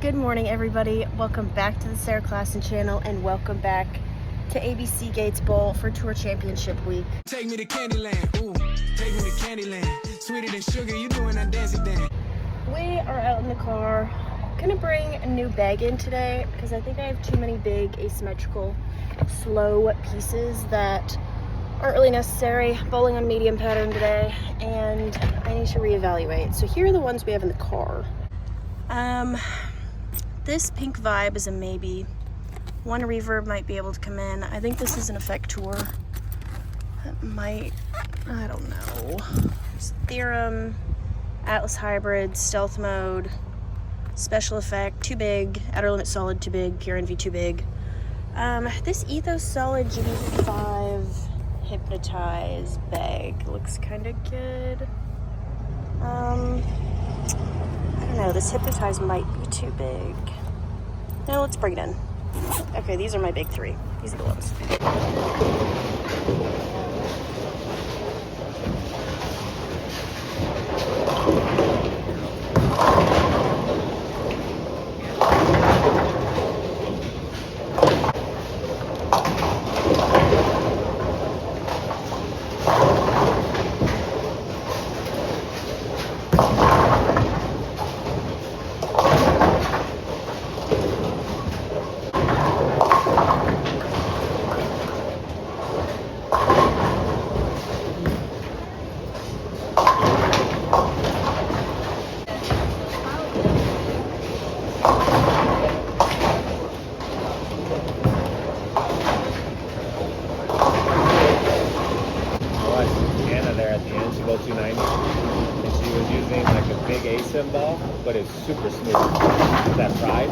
Good morning, everybody. Welcome back to the Sarah Klassen channel and welcome back to ABC Gates Bowl for Tour Championship Week. Take me to Candyland, ooh, take me to Candyland. Sweeter than sugar, you doing that dancing dance. We are out in the car. Gonna bring a new bag in today because I think I have too many big asymmetrical slow pieces that aren't really necessary. Bowling on medium pattern today and I need to reevaluate. So here are the ones we have in the car. This pink vibe is a maybe. One reverb might be able to come in. I think this is an effect tour. That might, I don't know. There's Theorem, Atlas Hybrid, Stealth Mode, Special Effect, too big, Outer Limit Solid, too big, Pure Envy, too big. This Ethos Solid GB5 Hypnotize bag looks kind of good. I don't know, this Hypnotize might be too big. No, let's bring it in. Okay, these are my big three. These are the ones. And she was using like a big ASIM ball, but it's super smooth. That pride.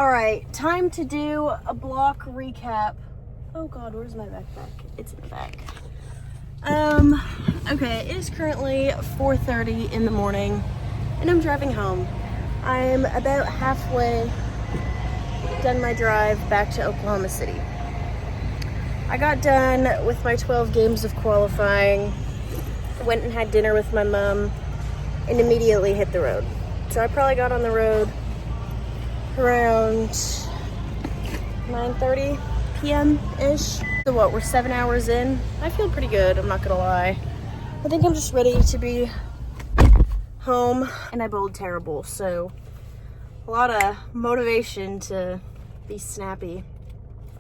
All right, time to do a block recap. Oh God, where's my backpack? It's in the back. Okay, it is currently 4:30 in the morning and I'm driving home. I'm about halfway done my drive back to Oklahoma City. I got done with my 12 games of qualifying, went and had dinner with my mom, and immediately hit the road. So I probably got on the road around 9:30 p.m.-ish. So what, we're 7 hours in? I feel pretty good, I'm not gonna lie. I think I'm just ready to be home, and I bowled terrible, so a lot of motivation to be snappy.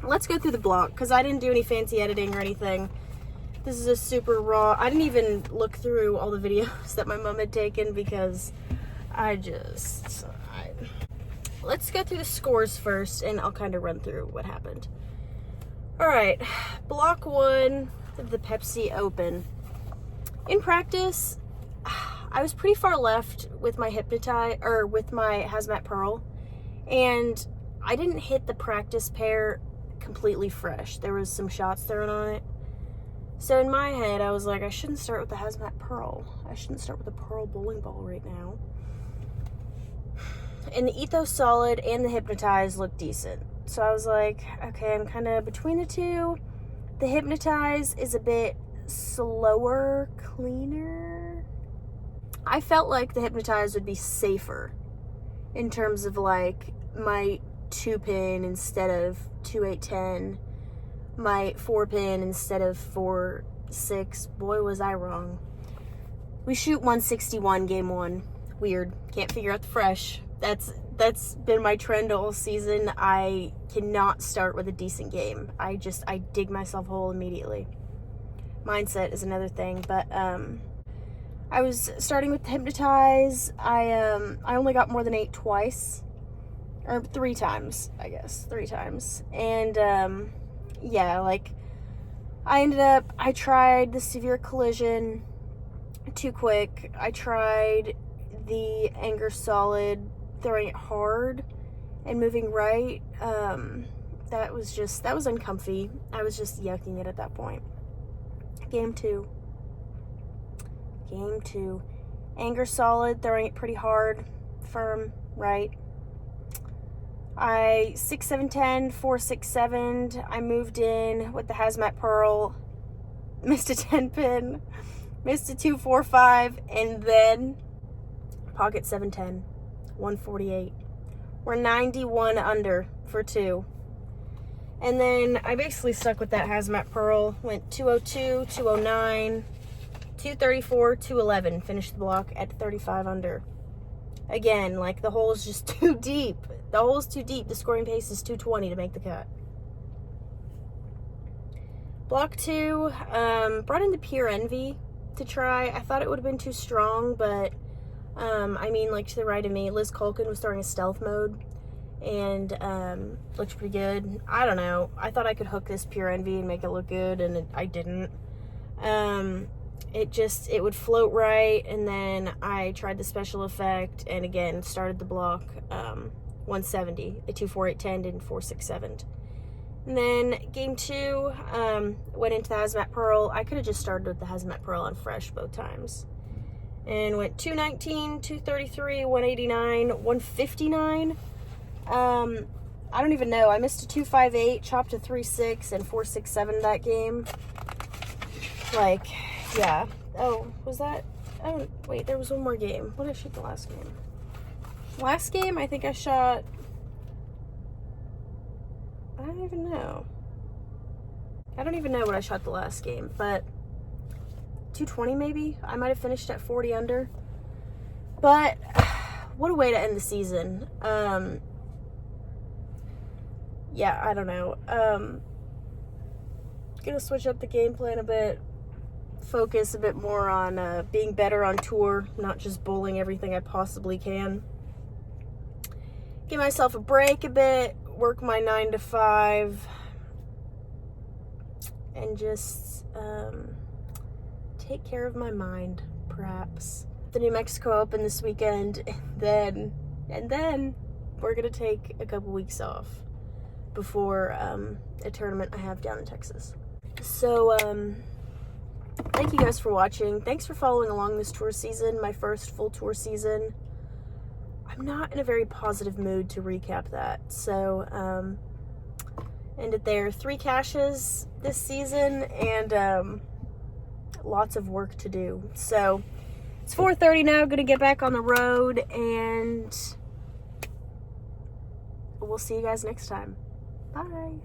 Let's go through the block, because I didn't do any fancy editing or anything. This is a super raw, I didn't even look through all the videos that my mom had taken because let's go through the scores first and I'll kind of run through what happened. All right, block 1 of the Pepsi Open. In practice, I was pretty far left with my Hazmat Pearl, and I didn't hit the practice pair completely fresh. There was some shots thrown on it. So in my head, I was like, I shouldn't start with the Hazmat Pearl. I shouldn't start with the Pearl bowling ball right now. And the Ethos Solid and the Hypnotize looked decent. So I was like, okay, I'm kind of between the two. The Hypnotize is a bit slower, cleaner. I felt like the Hypnotize would be safer in terms of like my 2-pin instead of 2-8-10, my 4-pin instead of 4-6. Boy, was I wrong. We shoot 161 game 1. Weird. Can't figure out the fresh. That's been my trend all season. I cannot start with a decent game. I dig myself a hole immediately. Mindset is another thing, but I was starting with Hypnotize. I only got more than 8 twice, or 3 times, I guess, 3 times. And yeah, like I tried the Severe Collision too quick. I tried the Anger Solid, throwing it hard and moving right. That was uncomfy. I was just yucking it at that point. Game 2. Anger Solid, throwing it pretty hard, firm, right. I 6-7-10, 4-6-7'd. I moved in with the Hazmat Pearl, missed a 10-pin, missed a 2-4-5, and then pocket 7-10, 148. We're 91 under for 2. And then I basically stuck with that Hazmat Pearl, went 202, 209, 234, 211, finished the block at 35 under. Again, like the hole is just too deep. The hole's too deep. The scoring pace is 220 to make the cut. Block 2, brought in the Pure Envy to try. I thought it would have been too strong, but I mean, like to the right of me, Liz Culkin was throwing a stealth mode and looked pretty good. I don't know. I thought I could hook this Pure Envy and make it look good, and I didn't. It would float right, and then I tried the special effect, and again, started the block 170, a 2-4-8-10 and 4-6-7. And then game 2, went into the Hazmat Pearl. I could have just started with the Hazmat Pearl on fresh both times. And went 219, 233, 189, 159. I don't even know. I missed a 258, chopped a 3-6 and 4-6-7 that game. Like, yeah. Oh, was that? Oh, wait, there was one more game. What did I shoot the last game? Last game, I think I shot... I don't even know. I don't even know what I shot the last game, but 220 maybe? I might have finished at 40 under. But what a way to end the season. Yeah, I don't know. Gonna switch up the game plan a bit. Focus a bit more on being better on tour, not just bowling everything I possibly can. Give myself a break a bit, work my 9 to 5, and just take care of my mind, perhaps. The New Mexico Open this weekend, and then we're gonna take a couple weeks off before a tournament I have down in Texas. So thank you guys for watching. Thanks for following along this tour season, my first full tour season. I'm not in a very positive mood to recap that, so end it there. 3 caches this season and lots of work to do. So it's 4:30 now. Gonna get back on the road, and we'll see you guys next time. Bye.